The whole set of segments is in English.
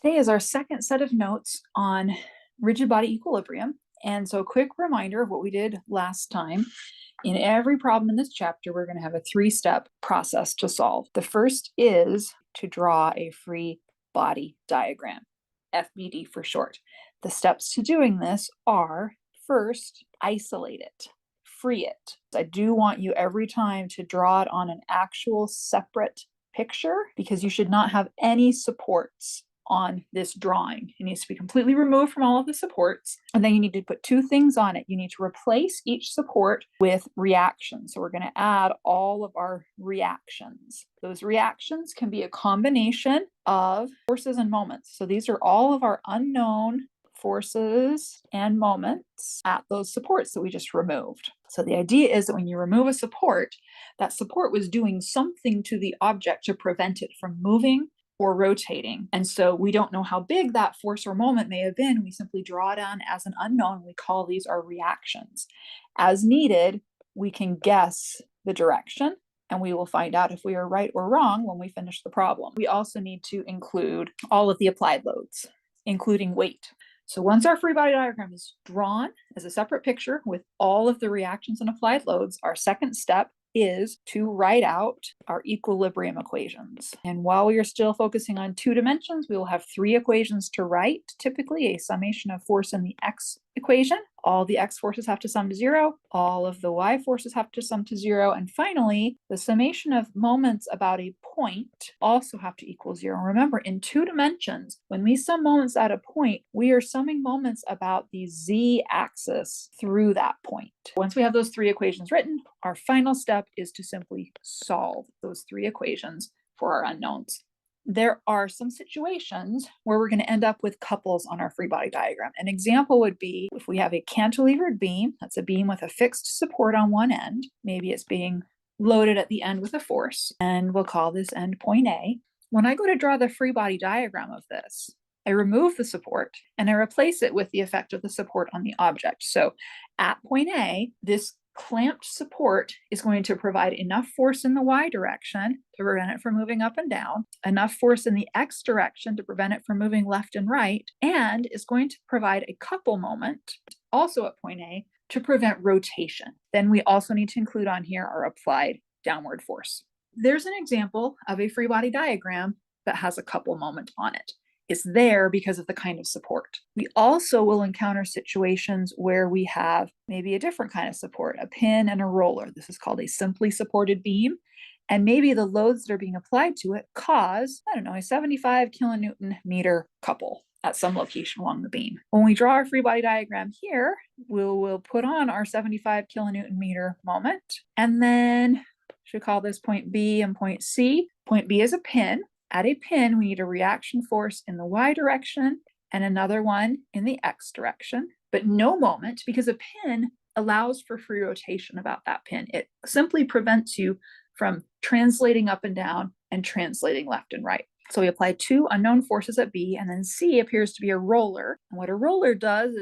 Today is our second set of notes on rigid body equilibrium. And so a quick reminder of what we did last time. In every problem in this chapter, we're going to have a three-step process to solve. The first is to draw a free body diagram, FBD for short. The steps to doing this are, first, isolate it, free it. I do want you every time to draw it on an actual separate picture because you should not have any supports on this drawing. It needs to be completely removed from all of the supports. And then you need to put two things on it. You need to replace each support with reactions. So we're going to add all of our reactions. Those reactions can be a combination of forces and moments. So these are all of our unknown forces and moments at those supports that we just removed. So the idea is that when you remove a support, that support was doing something to the object to prevent it from moving or rotating. And so we don't know how big that force or moment may have been. We simply draw it on as an unknown. We call these our reactions. As needed, we can guess the direction, and we will find out if we are right or wrong when we finish the problem. We also need to include all of the applied loads, including weight. So once our free body diagram is drawn as a separate picture with all of the reactions and applied loads, our second step is to write out our equilibrium equations. And while we are still focusing on 2 dimensions, we will have 3 equations to write, typically a summation of force in the x equation. All the x forces have to sum to 0. All of the y forces have to sum to 0. And finally, the summation of moments about a point also have to equal 0. Remember, in 2 dimensions, when we sum moments at a point, we are summing moments about the z-axis through that point. Once we have those 3 equations written, our final step is to simply solve those 3 equations for our unknowns. There are some situations where we're going to end up with couples on our free body diagram. An example would be if we have a cantilevered beam, that's a beam with a fixed support on one end. Maybe it's being loaded at the end with a force, and we'll call this end point A. When I go to draw the free body diagram of this, I remove the support and I replace it with the effect of the support on the object. So at point A, this clamped support is going to provide enough force in the y direction to prevent it from moving up and down, enough force in the x direction to prevent it from moving left and right, and is going to provide a couple moment, also at point A, to prevent rotation. Then we also need to include on here our applied downward force. There's an example of a free body diagram that has a couple moment on it. It's there because of the kind of support. We also will encounter situations where we have maybe a different kind of support, a pin and a roller. This is called a simply supported beam. And maybe the loads that are being applied to it cause, a 75 kilonewton meter couple at some location along the beam. When we draw our free body diagram here, we'll put on our 75 kilonewton meter moment, and then should call this point B and point C. Point B is a pin. At a pin, we need a reaction force in the y direction and another one in the x direction, but no moment because a pin allows for free rotation about that pin. It simply prevents you from translating up and down and translating left and right. So we apply 2 unknown forces at B, and then C appears to be a roller. And what a roller does,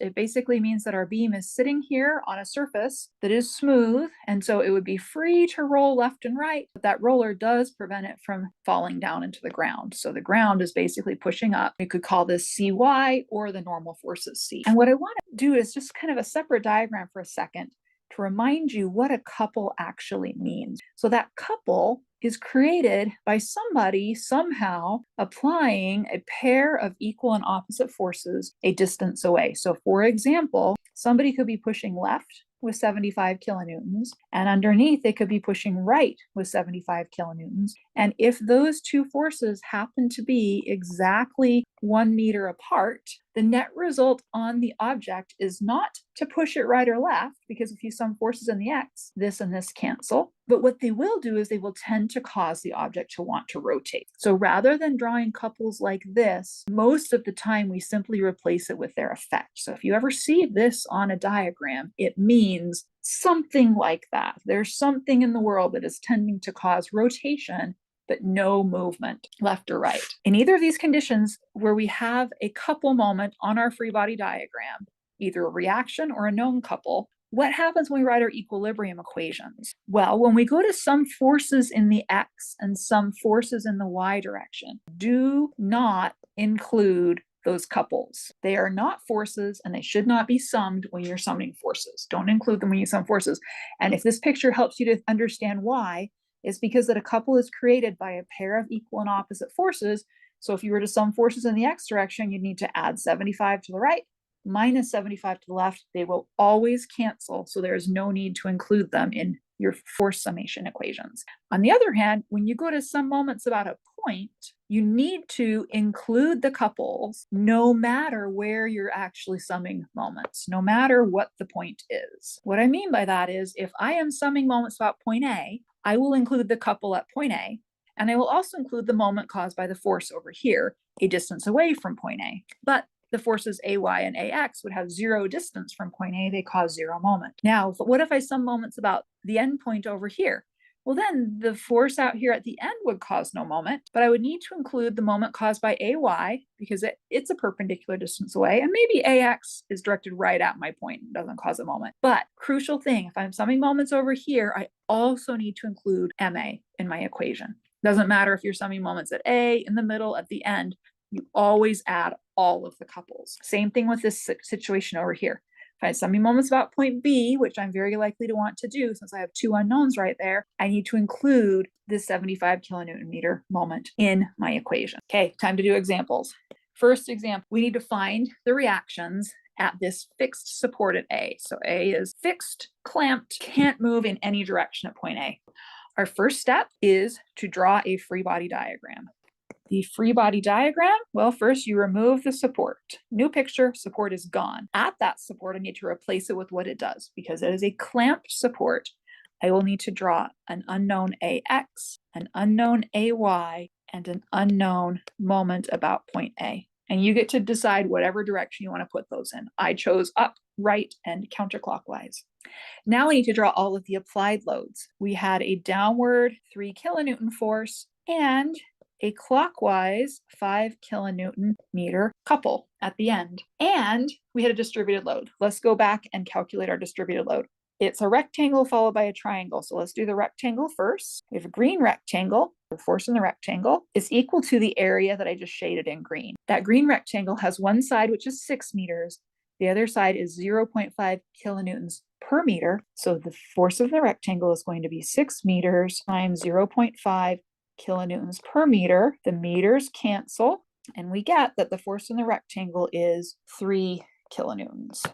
it basically means that our beam is sitting here on a surface that is smooth, and so it would be free to roll left and right, but that roller does prevent it from falling down into the ground. So the ground is basically pushing up. We could call this CY or the normal forces C. And what I want to do is just kind of a separate diagram for a second to remind you what a couple actually means. So that couple is created by somebody somehow applying a pair of equal and opposite forces a distance away. So for example, somebody could be pushing left with 75 kilonewtons, and underneath they could be pushing right with 75 kilonewtons. And if those 2 forces happen to be exactly 1 meter apart, the net result on the object is not to push it right or left, because if you sum forces in the x, this and this cancel. But what they will do is they will tend to cause the object to want to rotate. So rather than drawing couples like this, most of the time we simply replace it with their effect. So if you ever see this on a diagram, it means something like that. There's something in the world that is tending to cause rotation but no movement left or right. In either of these conditions where we have a couple moment on our free body diagram, either a reaction or a known couple, What happens when we write our equilibrium equations? Well, when we go to some forces in the x and some forces in the y direction, do not include those couples. They are not forces and they should not be summed when you're summing forces. Don't include them when you sum forces. And if this picture helps you to understand why, it's because that a couple is created by a pair of equal and opposite forces. So if you were to sum forces in the x direction, you'd need to add 75 to the right minus 75 to the left. They will always cancel, so there is no need to include them in your force summation equations. On the other hand, when you go to some moments about a point, you need to include the couples no matter where you're actually summing moments, no matter what the point is. What I mean by that is if I am summing moments about point A, I will include the couple at point A, and I will also include the moment caused by the force over here, a distance away from point A. But the forces AY and AX would have zero distance from point A, they cause zero moment. Now, what if I sum moments about the end point over here? Well, then the force out here at the end would cause no moment, but I would need to include the moment caused by AY because it's a perpendicular distance away, and maybe AX is directed right at my point and doesn't cause a moment. But crucial thing, if I'm summing moments over here, I also need to include MA in my equation. Doesn't matter if you're summing moments at A, in the middle, at the end, you always add all of the couples. Same thing with this situation over here. If I have summing moments about point B, which I'm very likely to want to do since I have two unknowns right there, I need to include this 75 kilonewton meter moment in my equation. Okay, time to do examples. First example, we need to find the reactions at this fixed support at A. So A is fixed, clamped, can't move in any direction at point A. Our first step is to draw a free body diagram. The free body diagram, well, first you remove the support. New picture, support is gone. At that support, I need to replace it with what it does. Because it is a clamped support, I will need to draw an unknown AX, an unknown AY, and an unknown moment about point A. And you get to decide whatever direction you want to put those in. I chose up, right, and counterclockwise. Now we need to draw all of the applied loads. We had a downward 3 kilonewton force and a clockwise 5 kilonewton meter couple at the end. And we had a distributed load. Let's go back and calculate our distributed load. It's a rectangle followed by a triangle. So let's do the rectangle first. We have a green rectangle. The force in the rectangle is equal to the area that I just shaded in green. That green rectangle has one side, which is 6 meters. The other side is 0.5 kilonewtons per meter. So the force of the rectangle is going to be 6 meters times 0.5 kilonewtons per meter. The meters cancel, and we get that the force in the rectangle is 3 kilonewtons.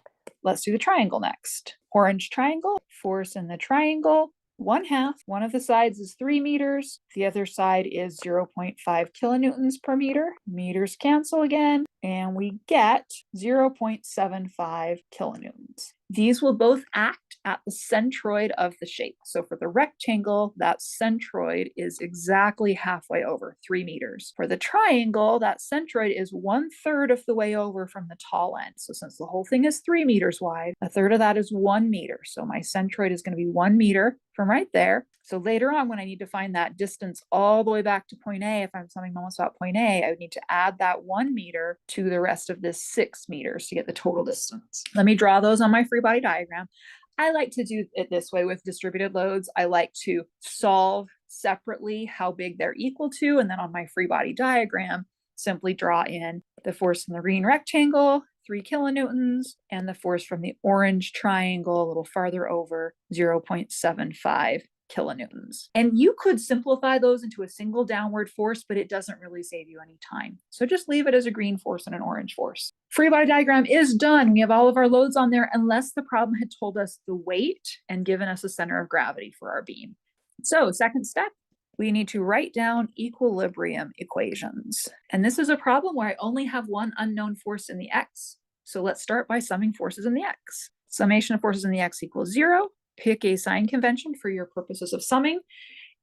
Let's do the triangle next. Orange triangle, force in the triangle, 1/2. One of the sides is 3 meters. The other side is 0.5 kilonewtons per meter. Meters cancel again, and we get 0.75 kilonewtons. These will both act at the centroid of the shape. So for the rectangle, that centroid is exactly halfway over, 3 meters. For the triangle, that centroid is 1/3 of the way over from the tall end. So since the whole thing is 3 meters wide, 1/3 of that is 1 meter. So my centroid is going to be 1 meter from right there. So later on, when I need to find that distance all the way back to point A, if I'm summing moments about point A, I would need to add that 1 meter to the rest of this 6 meters to get the total distance. Let me draw those on my free body diagram. I like to do it this way with distributed loads. I like to solve separately how big they're equal to, and then on my free body diagram, simply draw in the force in the green rectangle, 3 kilonewtons, and the force from the orange triangle a little farther over, 0.75 kilonewtons. And you could simplify those into a single downward force, but it doesn't really save you any time. So just leave it as a green force and an orange force. Free body diagram is done. We have all of our loads on there, unless the problem had told us the weight and given us a center of gravity for our beam. So second step, we need to write down equilibrium equations. And this is a problem where I only have one unknown force in the x. So let's start by summing forces in the x. Summation of forces in the x equals 0. Pick a sign convention for your purposes of summing.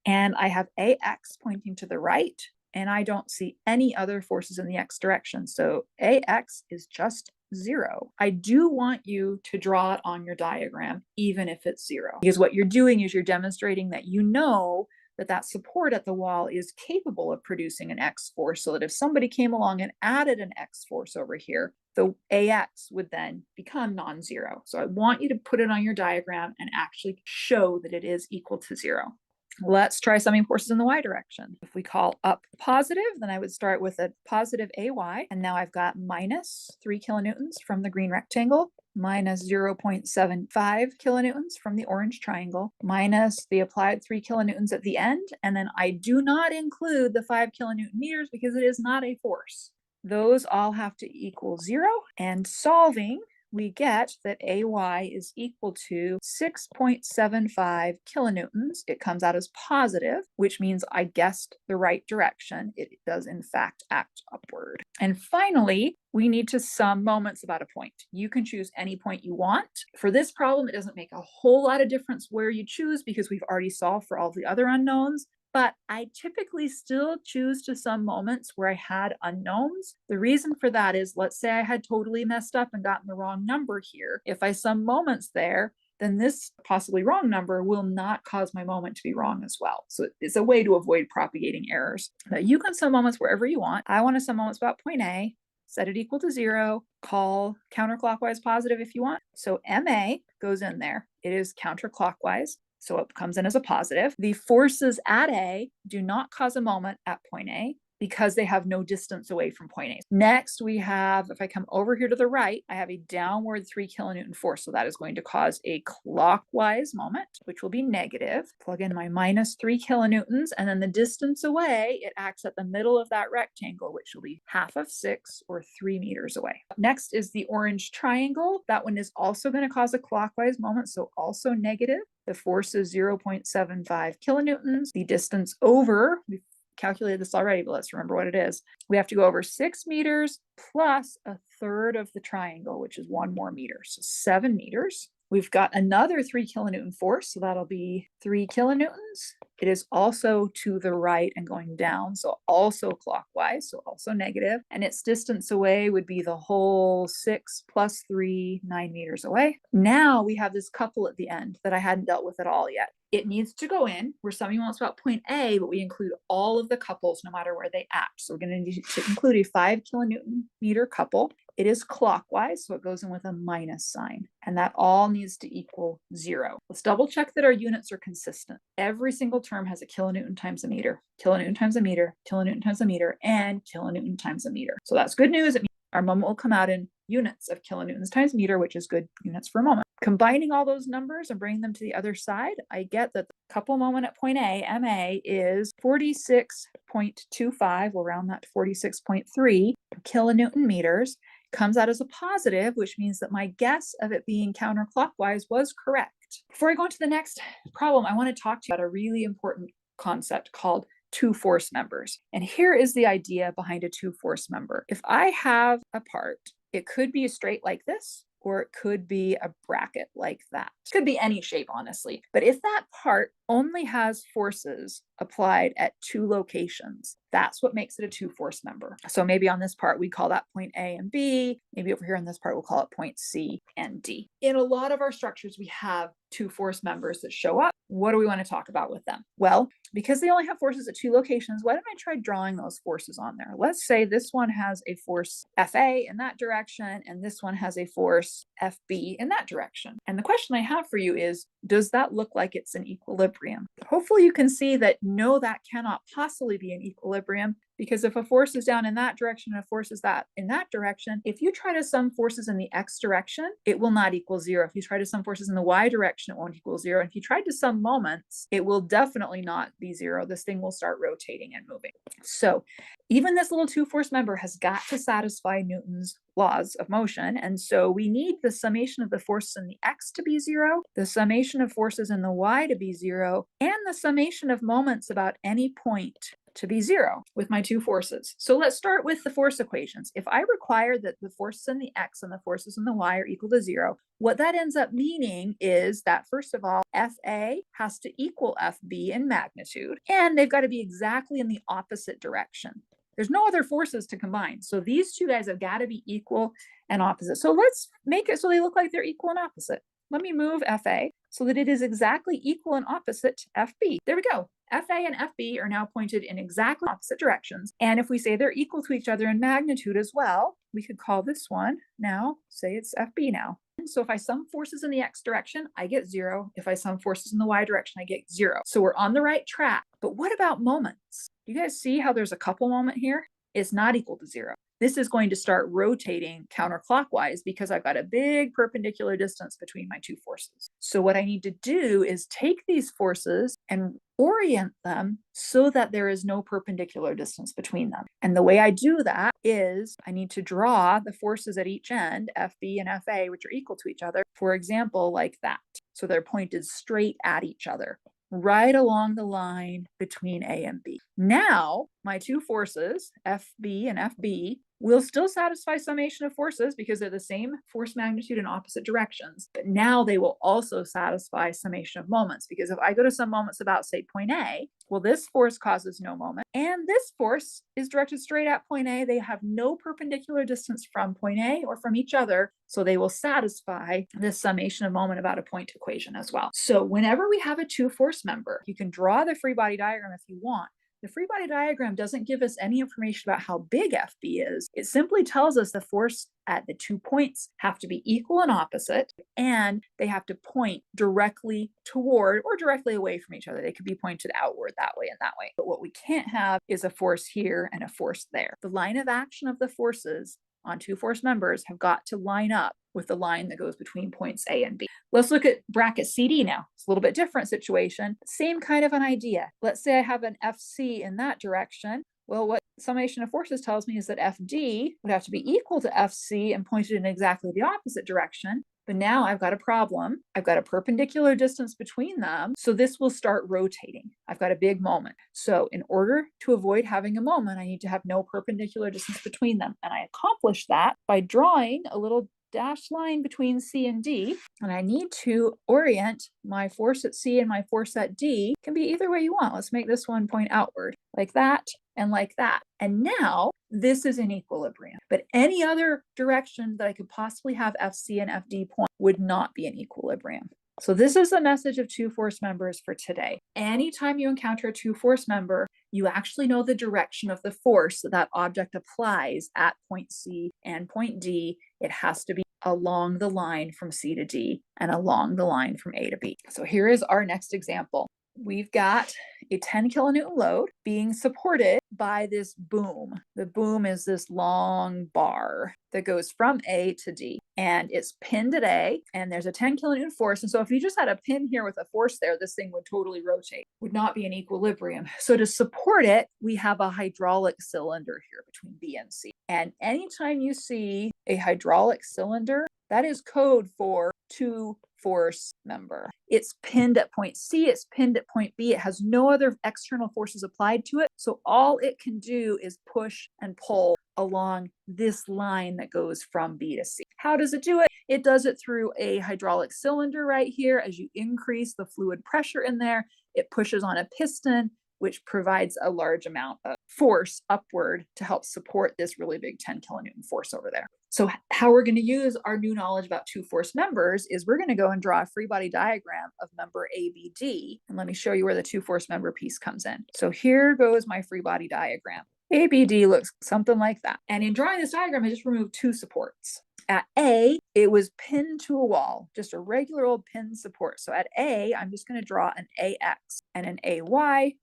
And I have AX pointing to the right, and I don't see any other forces in the x direction. So AX is just 0. I do want you to draw it on your diagram, even if it's 0. Because what you're doing is you're demonstrating that you know that that support at the wall is capable of producing an X force, so that if somebody came along and added an X force over here, the AX would then become non-zero. So I want you to put it on your diagram and actually show that it is equal to 0. Let's try summing forces in the y direction. If we call up positive, then I would start with a positive AY, and now I've got minus 3 kilonewtons from the green rectangle, minus 0.75 kilonewtons from the orange triangle, minus the applied 3 kilonewtons at the end, and then I do not include the 5 kilonewton meters because it is not a force. Those all have to equal 0, and solving, we get that AY is equal to 6.75 kilonewtons. It comes out as positive, which means I guessed the right direction. It does in fact act upward. And finally, we need to sum moments about a point. You can choose any point you want. For this problem, it doesn't make a whole lot of difference where you choose because we've already solved for all the other unknowns. But I typically still choose to sum moments where I had unknowns. The reason for that is, let's say I had totally messed up and gotten the wrong number here. If I sum moments there, then this possibly wrong number will not cause my moment to be wrong as well. So it's a way to avoid propagating errors. Now you can sum moments wherever you want. I want to sum moments about point A, set it equal to 0, call counterclockwise positive if you want. So MA goes in there. It is counterclockwise. So it comes in as a positive. The forces at A do not cause a moment at point A because they have no distance away from point A. Next, we have, if I come over here to the right, I have a downward 3 kilonewton force. So that is going to cause a clockwise moment, which will be negative. Plug in my minus 3 kilonewtons, and then the distance away, it acts at the middle of that rectangle, which will be half of 6 or 3 meters away. Next is the orange triangle. That one is also going to cause a clockwise moment, so also negative. The force is 0.75 kilonewtons. The distance over, we've calculated this already, but let's remember what it is. We have to go over 6 meters plus a third of the triangle, which is 1 more meter, so 7 meters. We've got another 3 kilonewton force, so that'll be 3 kilonewtons. It is also to the right and going down, so also clockwise, so also negative. And its distance away would be the whole 6 plus 3, 9 meters away. Now we have this couple at the end that I hadn't dealt with at all yet. It needs to go in. We're summing moments about point A, but we include all of the couples no matter where they act. So we're going to need to include a 5 kilonewton meter couple. It is clockwise, so it goes in with a minus sign, and that all needs to equal 0. Let's double check that our units are consistent. Every single term has a kilonewton times a meter, kilonewton times a meter, kilonewton times a meter, and kilonewton times a meter. So that's good news. It means our moment will come out in units of kilonewtons times meter, which is good units for a moment. Combining all those numbers and bringing them to the other side, I get that the couple moment at point A, MA, is 46.25, we'll round that to 46.3 kilonewton meters. Comes out as a positive, which means that my guess of it being counterclockwise was correct. Before I go into the next problem, I want to talk to you about a really important concept called two force members. And here is the idea behind a two force member. If I have a part, it could be straight like this, or it could be a bracket like that. It could be any shape, honestly. But if that part only has forces applied at 2 locations, that's what makes it a two force member. So maybe on this part, we call that point A and B. Maybe over here on this part, we'll call it point C and D. In a lot of our structures, we have two force members that show up. What do we want to talk about with them? Well, because they only have forces at 2 locations, why don't I try drawing those forces on there? Let's say this one has a force FA in that direction, and this one has a force FB in that direction. And the question I have for you is, does that look like it's in equilibrium? Hopefully you can see that no, that cannot possibly be in equilibrium, because if a force is down in that direction and a force is that in that direction, if you try to sum forces in the x direction, it will not equal 0. If you try to sum forces in the y direction, it won't equal 0. And if you tried to sum moments, it will definitely not be 0. This thing will start rotating and moving. So even this little two force member has got to satisfy Newton's laws of motion. And so we need the summation of the forces in the x to be 0, the summation of forces in the y to be 0, and the summation of moments about any point to be 0 with my two forces. So let's start with the force equations. If I require that the forces in the x and the forces in the y are equal to 0, what that ends up meaning is that, first of all, FA has to equal FB in magnitude, and they've got to be exactly in the opposite direction. There's no other forces to combine. So these two guys have got to be equal and opposite. So let's make it so they look like they're equal and opposite. Let me move FA so that it is exactly equal and opposite to FB. There we go. FA and FB are now pointed in exactly opposite directions. And if we say they're equal to each other in magnitude as well, we could call this one now, say it's FB now. So if I sum forces in the X direction, I get 0. If I sum forces in the Y direction, I get 0. So we're on the right track. But what about moments? You guys see how there's a couple moment here? It's not equal to 0. This is going to start rotating counterclockwise because I've got a big perpendicular distance between my two forces. So what I need to do is take these forces and orient them so that there is no perpendicular distance between them. And the way I do that is I need to draw the forces at each end, FB and FA, which are equal to each other, for example, like that. So they're pointed straight at each other, right along the line between A and B. Now, my two forces, FB and FB, will still satisfy summation of forces because they're the same force magnitude in opposite directions. But now they will also satisfy summation of moments, because if I go to some moments about, say, point A, well, this force causes no moment, and this force is directed straight at point A. They have no perpendicular distance from point A or from each other, so they will satisfy this summation of moment about a point equation as well. So whenever we have a two-force member, you can draw the free body diagram if you want. The free body diagram doesn't give us any information about how big FB is. It simply tells us the force at the 2 points have to be equal and opposite, and they have to point directly toward or directly away from each other. They could be pointed outward that way and that way. But what we can't have is a force here and a force there. The line of action of the forces on two force members have got to line up with the line that goes between points A and B. Let's look at bracket CD now. It's a little bit different situation. Same kind of an idea. Let's say I have an FC in that direction. Well, what summation of forces tells me is that FD would have to be equal to FC and pointed in exactly the opposite direction. But now I've got a problem. I've got a perpendicular distance between them. So this will start rotating. I've got a big moment. So in order to avoid having a moment, I need to have no perpendicular distance between them. And I accomplish that by drawing a little dashed line between C and D, and I need to orient my force at C and my force at D. It can be either way you want. Let's make this one point outward, like that and like that. And now this is in equilibrium. But any other direction that I could possibly have FC and FD point would not be in equilibrium. So this is the message of two force members for today. Anytime you encounter a two force member, you actually know the direction of the force that that object applies at point C and point D. It has to be along the line from C to D and along the line from A to B. So here is our next example. We've got a 10 kilonewton load being supported by this boom. The boom is this long bar that goes from A to D, and it's pinned at A, and there's a 10 kilonewton force. And so if you just had a pin here with a force there, this thing would totally rotate, would not be in equilibrium. So to support it, we have a hydraulic cylinder here between B and C. And anytime you see a hydraulic cylinder, that is code for two force member. It's pinned at point C, it's pinned at point B. It has no other external forces applied to it. So all it can do is push and pull along this line that goes from B to C. How does it do it? It does it through a hydraulic cylinder right here. As you increase the fluid pressure in there, it pushes on a piston, which provides a large amount of force upward to help support this really big 10 kilonewton force over there. So how we're going to use our new knowledge about two force members is we're going to go and draw a free body diagram of member ABD. And let me show you where the two force member piece comes in. So here goes my free body diagram. ABD looks something like that. And in drawing this diagram, I just removed two supports. At A, it was pinned to a wall, just a regular old pin support. So at A, I'm just going to draw an AX and an AY.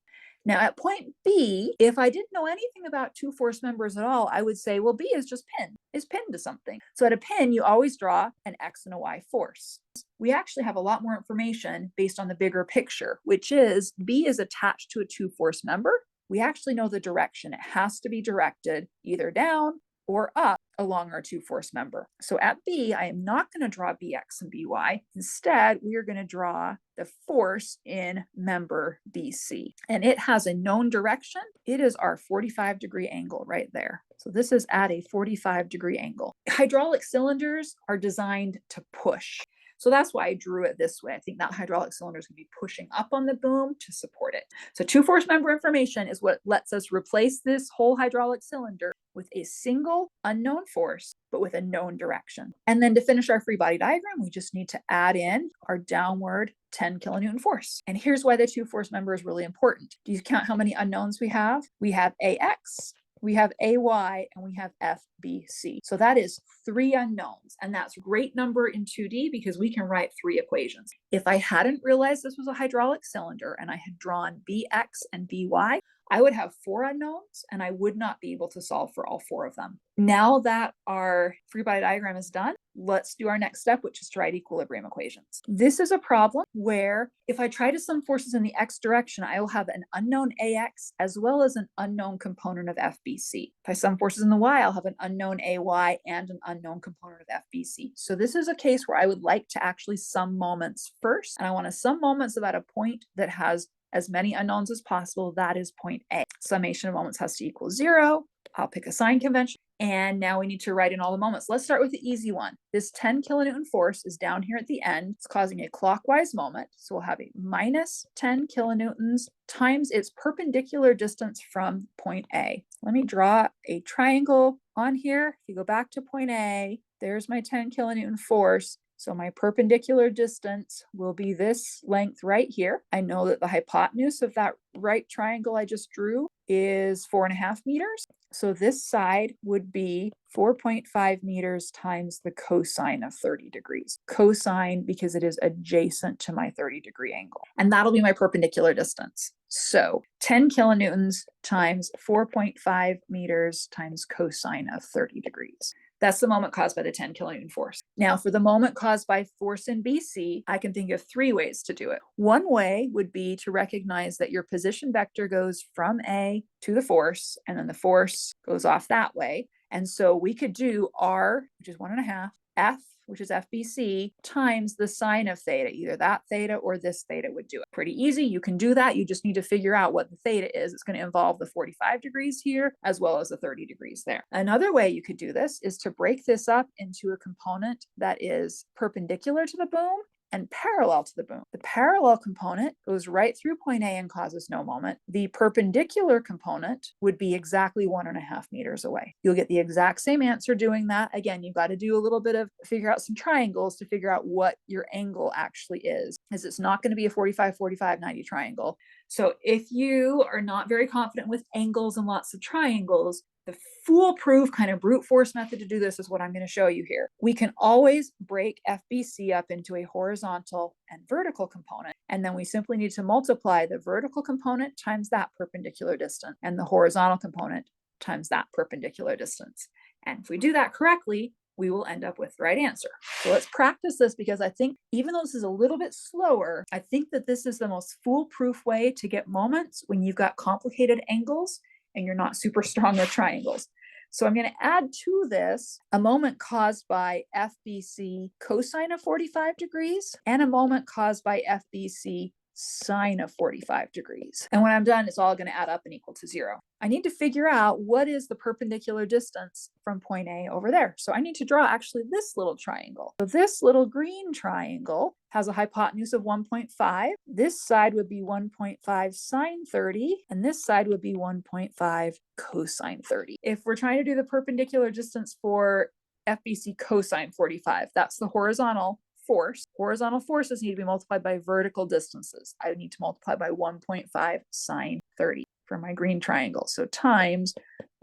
Now at point B, if I didn't know anything about two force members at all, I would say, well, B is just pinned, is pinned to something. So at a pin, you always draw an X and a Y force. We actually have a lot more information based on the bigger picture, which is B is attached to a two force member. We actually know the direction. It has to be directed either down or up along our two force member. So at B, I am not going to draw BX and BY. Instead, we are going to draw the force in member BC. And it has a known direction. It is our 45-degree angle right there. So this is at a 45-degree angle. Hydraulic cylinders are designed to push. So that's why I drew it this way. I think that hydraulic cylinder is going to be pushing up on the boom to support it. So two force member information is what lets us replace this whole hydraulic cylinder with a single unknown force, but with a known direction. And then to finish our free body diagram, we just need to add in our downward 10 kilonewton force. And here's why the two force member is really important. Do you count how many unknowns we have? We have AX, we have AY, and we have FBC. So that is 3 unknowns. And that's a great number in 2D because we can write 3 equations. If I hadn't realized this was a hydraulic cylinder and I had drawn BX and BY, I would have 4 unknowns and I would not be able to solve for all 4 of them. Now that our free body diagram is done, let's do our next step, which is to write equilibrium equations. This is a problem where if I try to sum forces in the X direction, I will have an unknown AX as well as an unknown component of FBC. If I sum forces in the Y, I'll have an unknown AY and an unknown component of FBC. So this is a case where I would like to actually sum moments first, and I want to sum moments about a point that has as many unknowns as possible. That is point A. Summation of moments has to equal 0. I'll pick a sign convention. And now we need to write in all the moments. Let's start with the easy one. This 10 kilonewton force is down here at the end. It's causing a clockwise moment. So we'll have a minus 10 kilonewtons times its perpendicular distance from point A. Let me draw a triangle on here. If you go back to point A, there's my 10 kilonewton force. So my perpendicular distance will be this length right here. I know that the hypotenuse of that right triangle I just drew is 4.5 meters. So this side would be 4.5 meters times the cosine of 30 degrees. Cosine because it is adjacent to my 30-degree angle. And that'll be my perpendicular distance. So 10 kilonewtons times 4.5 meters times cosine of 30 degrees. That's the moment caused by the 10 kilonewton force. Now, for the moment caused by force in BC, I can think of 3 ways to do it. One way would be to recognize that your position vector goes from A to the force, and then the force goes off that way. And so we could do R, which is 1.5, F, which is FBC, times the sine of theta. Either that theta or this theta would do it. Pretty easy. You can do that. You just need to figure out what the theta is. It's going to involve the 45 degrees here as well as the 30 degrees there. Another way you could do this is to break this up into a component that is perpendicular to the boom and parallel to the boom. The parallel component goes right through point A and causes no moment. The perpendicular component would be exactly 1.5 meters away. You'll get the exact same answer doing that. Again, you've got to do a little bit of figure out some triangles to figure out what your angle actually is, as it's not going to be a 45, 45, 90 triangle. So if you are not very confident with angles and lots of triangles, the foolproof kind of brute force method to do this is what I'm going to show you here. We can always break FBC up into a horizontal and vertical component, and then we simply need to multiply the vertical component times that perpendicular distance and the horizontal component times that perpendicular distance. And if we do that correctly, we will end up with the right answer. So let's practice this, because I think even though this is a little bit slower, I think that this is the most foolproof way to get moments when you've got complicated angles and you're not super strong with triangles. So I'm going to add to this a moment caused by FBC cosine of 45 degrees and a moment caused by FBC sine of 45 degrees. And when I'm done, it's all going to add up and equal to 0. I need to figure out what is the perpendicular distance from point A over there. So I need to draw actually this little triangle. So this little green triangle has a hypotenuse of 1.5. This side would be 1.5 sine 30, and this side would be 1.5 cosine 30. If we're trying to do the perpendicular distance for FBC cosine 45, that's the horizontal force. Horizontal forces need to be multiplied by vertical distances. I would need to multiply by 1.5 sine 30 for my green triangle. So times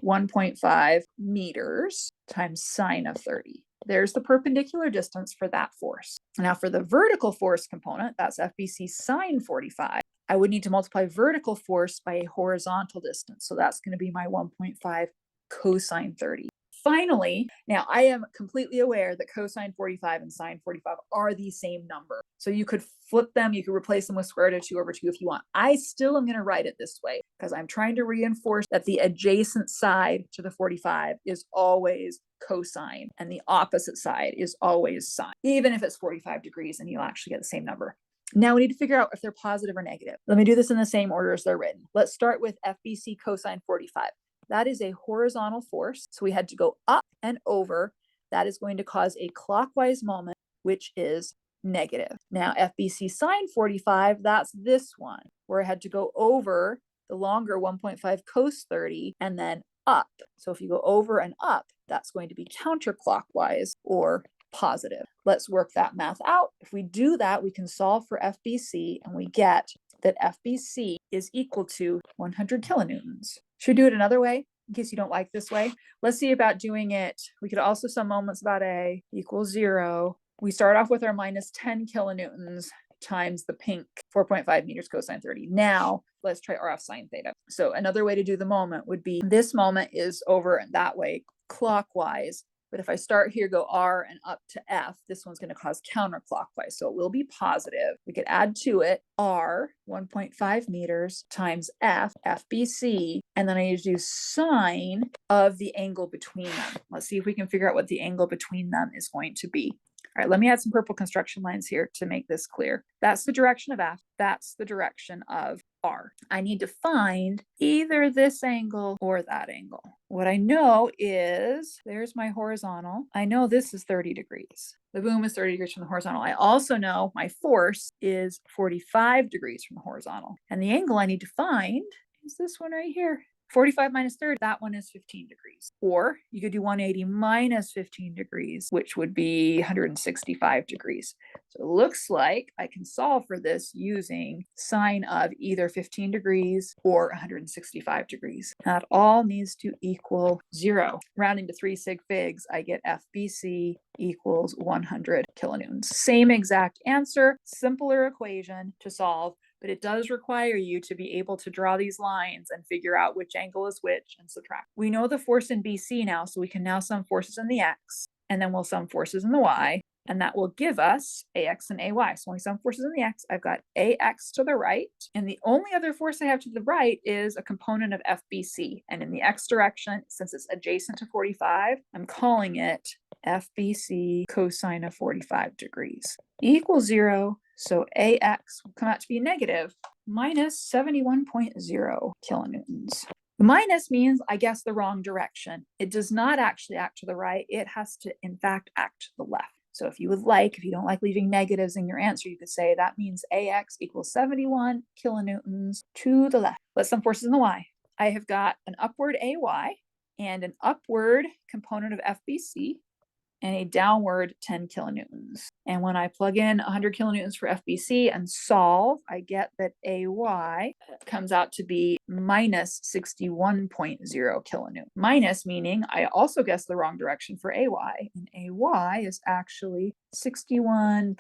1.5 meters times sine of 30. There's the perpendicular distance for that force. Now for the vertical force component, that's FBC sine 45, I would need to multiply vertical force by a horizontal distance. So that's going to be my 1.5 cosine 30. Finally, now I am completely aware that cosine 45 and sine 45 are the same number. So you could flip them, you could replace them with square root of 2 over 2 if you want. I still am going to write it this way because I'm trying to reinforce that the adjacent side to the 45 is always cosine and the opposite side is always sine, even if it's 45 degrees and you'll actually get the same number. Now we need to figure out if they're positive or negative. Let me do this in the same order as they're written. Let's start with FBC cosine 45. That is a horizontal force. So we had to go up and over. That is going to cause a clockwise moment, which is negative. Now FBC sine 45, that's this one, where I had to go over the longer 1.5 cos 30 and then up. So if you go over and up, that's going to be counterclockwise or positive. Let's work that math out. If we do that, we can solve for FBC and we get that FBC is equal to 100 kilonewtons. Should we do it another way in case you don't like this way? Let's see about doing it. We could also sum moments about A equals 0. We start off with our minus 10 kilonewtons times the pink 4.5 meters cosine 30. Now let's try RF sine theta. So another way to do the moment would be this moment is over that way clockwise. But if I start here, go R and up to F, this one's going to cause counterclockwise. So it will be positive. We could add to it R 1.5 meters times F, FBC, and then I need to do sine of the angle between them. Let's see if we can figure out what the angle between them is going to be. All right, let me add some purple construction lines here to make this clear. That's the direction of F. That's the direction of R. I need to find either this angle or that angle. What I know is, there's my horizontal. I know this is 30 degrees. The boom is 30 degrees from the horizontal. I also know my force is 45 degrees from the horizontal. And the angle I need to find is this one right here. 45 minus 30, that one is 15 degrees. Or you could do 180 minus 15 degrees, which would be 165 degrees. So it looks like I can solve for this using sine of either 15 degrees or 165 degrees. That all needs to equal 0. Rounding to 3 sig figs, I get FBC equals 100 kilonewtons. Same exact answer, simpler equation to solve, but it does require you to be able to draw these lines and figure out which angle is which and subtract. We know the force in BC now, so we can now sum forces in the X, and then we'll sum forces in the Y, and that will give us AX and AY. So when we sum forces in the X, I've got AX to the right, and the only other force I have to the right is a component of FBC. And in the X direction, since it's adjacent to 45, I'm calling it FBC cosine of 45 degrees equals 0. So AX will come out to be negative minus 71.0 kilonewtons. The minus means I guessed the wrong direction. It does not actually act to the right. It has to, in fact, act to the left. So if you would like, if you don't like leaving negatives in your answer, you could say that means AX equals 71 kilonewtons to the left. Let's sum forces in the Y. I have got an upward AY and an upward component of FBC and a downward 10 kilonewtons. And when I plug in 100 kilonewtons for FBC and solve, I get that AY comes out to be minus 61.0 kilonewtons. Minus meaning I also guessed the wrong direction for AY, and AY is actually 61.0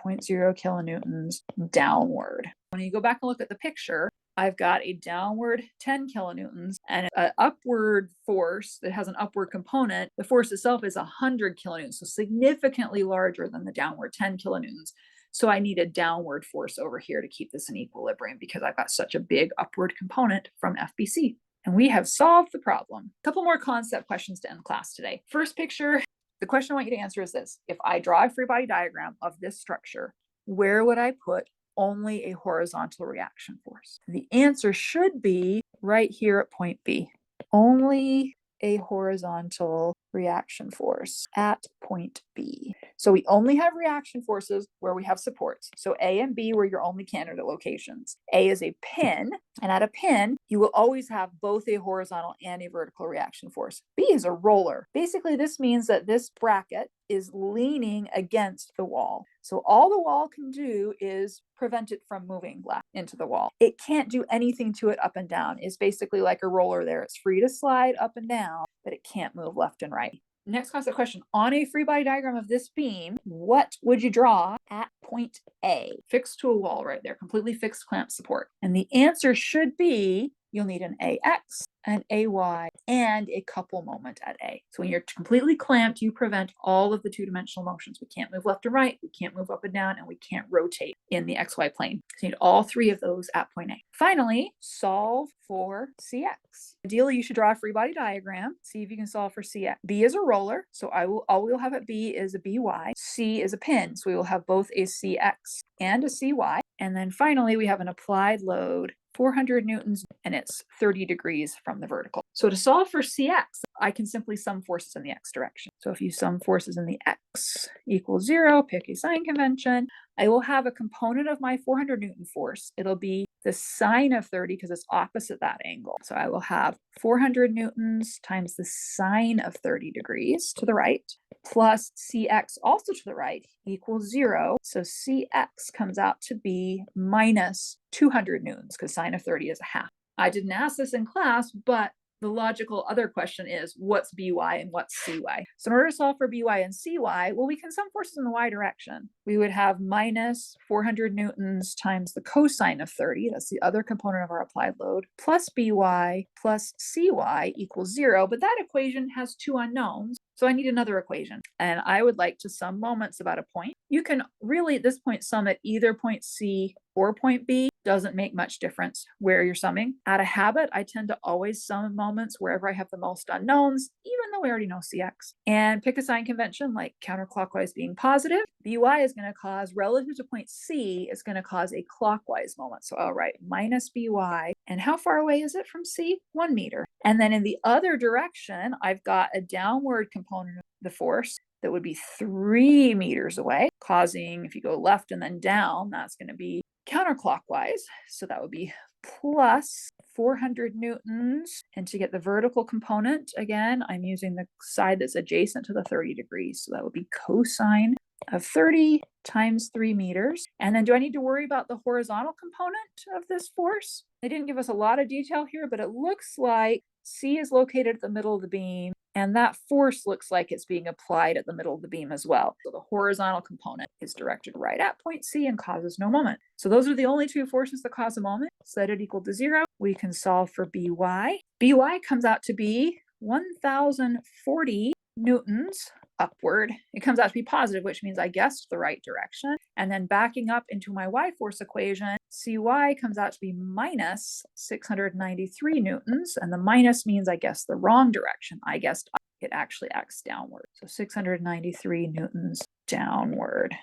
kilonewtons downward. When you go back and look at the picture, I've got a downward 10 kilonewtons and an upward force that has an upward component. The force itself is 100 kilonewtons, so significantly larger than the downward 10 kilonewtons. So I need a downward force over here to keep this in equilibrium because I've got such a big upward component from FBC. And we have solved the problem. A couple more concept questions to end class today. First picture, the question I want you to answer is this. If I draw a free body diagram of this structure, where would I put only a horizontal reaction force? The answer should be right here at point B. Only a horizontal reaction force at point B. So we only have reaction forces where we have supports. So A and B were your only candidate locations. A is a pin, and at a pin, you will always have both a horizontal and a vertical reaction force. B is a roller. Basically, this means that this bracket is leaning against the wall. So all the wall can do is prevent it from moving left into the wall. It can't do anything to it up and down. It's basically like a roller there. It's free to slide up and down, but it can't move left and right. Next concept question. On a free body diagram of this beam, what would you draw at point A? Fixed to a wall right there, completely fixed clamp support. And the answer should be, you'll need an AX, an AY, and a couple moment at A. So when you're completely clamped, you prevent all of the two-dimensional motions. We can't move left and right, we can't move up and down, and we can't rotate in the XY plane. So you need all three of those at point A. Finally, solve for CX. Ideally, you should draw a free body diagram. See if you can solve for CX. B is a roller, so all we'll have at B is a BY. C is a pin, so we will have both a CX and a CY. And then finally, we have an applied load 400 newtons, and it's 30 degrees from the vertical. So to solve for CX, I can simply sum forces in the x direction. So if you sum forces in the x equals 0, pick a sign convention, I will have a component of my 400 Newton force. It'll be the sine of 30 because it's opposite that angle. So I will have 400 newtons times the sine of 30 degrees to the right, plus cx also to the right equals 0. So cx comes out to be minus 200 newtons because sine of 30 is a half. I didn't ask this in class, but the logical other question is what's By and what's Cy? So in order to solve for By and Cy, well, we can sum forces in the y direction. We would have minus 400 newtons times the cosine of 30, that's the other component of our applied load, plus By plus Cy equals 0, but that equation has two unknowns. So I need another equation, and I would like to sum moments about a point. You can really at this point sum at either point C or point B. Doesn't make much difference where you're summing. Out of habit, I tend to always sum moments wherever I have the most unknowns, even though we already know Cx. And pick a sign convention like counterclockwise being positive. By is going to cause, relative to point C, is going to cause a clockwise moment. So I'll write minus By. And how far away is it from C? 1 meter. And then in the other direction, I've got a downward component of the force that would be 3 meters away, causing, if you go left and then down, that's going to be counterclockwise. So that would be plus 400 newtons. And to get the vertical component, again, I'm using the side that's adjacent to the 30 degrees. So that would be cosine of 30 times 3 meters. And then do I need to worry about the horizontal component of this force? They didn't give us a lot of detail here, but it looks like C is located at the middle of the beam, and that force looks like it's being applied at the middle of the beam as well. So the horizontal component is directed right at point C and causes no moment. So those are the only two forces that cause a moment. Set it equal to 0. We can solve for By. By comes out to be 1,040 newtons upward. It comes out to be positive, which means I guessed the right direction. And then backing up into my y force equation, Cy comes out to be minus 693 newtons. And the minus means I guessed the wrong direction. I guessed it actually acts downward. So 693 newtons downward.